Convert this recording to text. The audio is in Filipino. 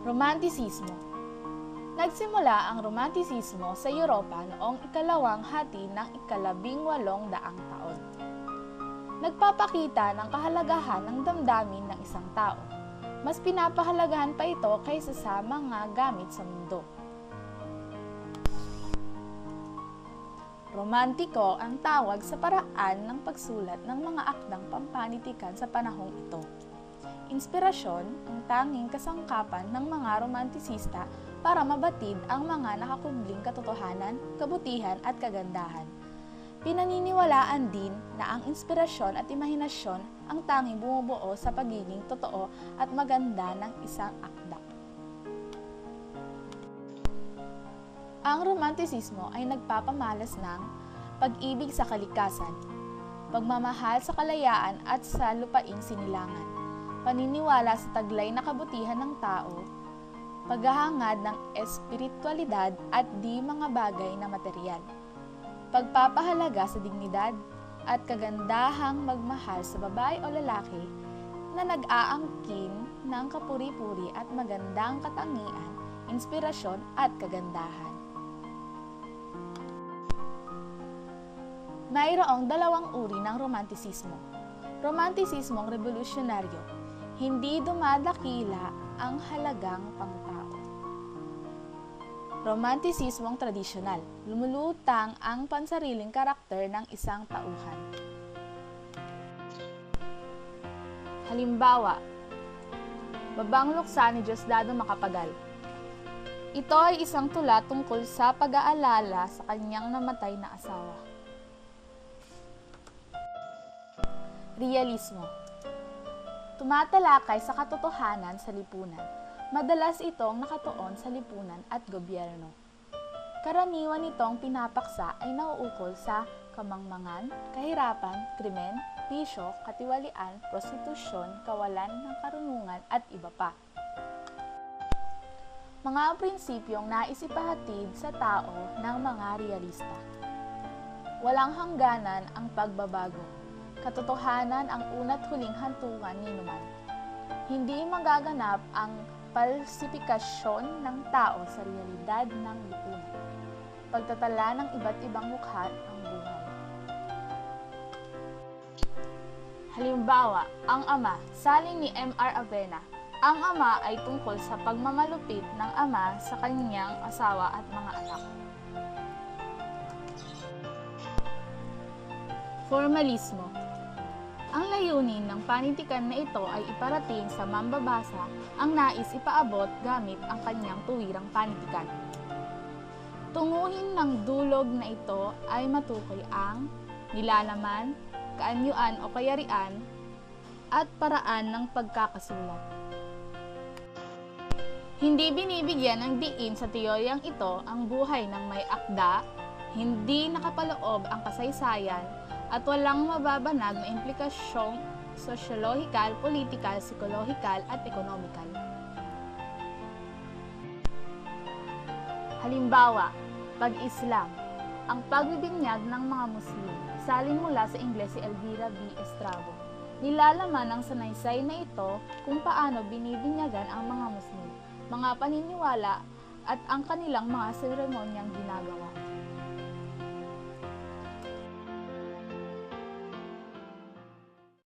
Romantisismo. Nagsimula ang romantisismo sa Europa noong ikalawang hati ng ika-18 daang taon. Nagpapakita ng kahalagahan ng damdamin ng isang tao. Mas pinapahalagahan pa ito kaysa sa mga gamit sa mundo. Romantiko ang tawag sa paraan ng pagsulat ng mga akdang pampanitikan sa panahong ito. Inspirasyon ang tanging kasangkapan ng mga romantisista para mabatid ang mga nakakubling katotohanan, kabutihan at kagandahan. Pinaniniwalaan din na ang inspirasyon at imahinasyon ang tanging bumubuo sa pagiging totoo at maganda ng isang akda. Ang romantisismo ay nagpapamalas ng pag-ibig sa kalikasan, pagmamahal sa kalayaan at sa lupaing sinilangan, paniniwala sa taglay na kabutihan ng tao, paghahangad ng espiritualidad at di mga bagay na materyal, pagpapahalaga sa dignidad at kagandahang magmahal sa babae o lalaki na nag-aangkin ng kapuri-puri at magandang katangian, inspirasyon at kagandahan. Mayroong dalawang uri ng romantisismo. Romantisismong revolusyonaryo, hindi dumadakila ang halagang pangtao. Romantisismong tradisyonal, lumulutang ang pansariling karakter ng isang tauhan. Halimbawa, Babang Luksa ni Diosdado Macapagal. Ito ay isang tula tungkol sa pag-aalala sa kanyang namatay na asawa. Realismo. Tumatalakay sa katotohanan sa lipunan. Madalas itong nakatuon sa lipunan at gobyerno. Karaniwan itong pinapaksa ay nauukol sa kamangmangan, kahirapan, krimen, bisyo, katiwalian, prostitusyon, kawalan ng karunungan at iba pa. Mga prinsipyong nais ipahatid sa tao ng mga realista. Walang hangganan ang pagbabago. Katotohanan ang una't huling hantungan ninuman. Hindi magaganap ang falsifikasyon ng tao sa realidad ng lipunan. Pagtatala ng iba't ibang mukha ng buhay. Halimbawa, ang ama, salin ni M.R. Avena. Ang ama ay tungkol sa pagmamalupit ng ama sa kanyang asawa at mga anak. Formalismo. Ang layunin ng panitikan na ito ay iparating sa mambabasa ang nais ipaabot gamit ang kanyang tuwirang panitikan. Tunguhin ng dulog na ito ay matukoy ang nilalaman, kaanyuan o kayarian, at paraan ng pagkakasulat. Hindi binibigyan ng diin sa teoryang ito ang buhay ng may akda, hindi nakapaloob ang kasaysayan, at walang mababanag na implikasyong sosyolohikal, politikal, psikolohikal at ekonomikal. Halimbawa, pag-Islam, ang pagbibinyag ng mga Muslim, salin mula sa Ingles si Elvira B. Estrabo. Nilalaman ng sanaysay na ito kung paano binibinyagan ang mga Muslim, mga paniniwala at ang kanilang mga seremonyang ginagawa.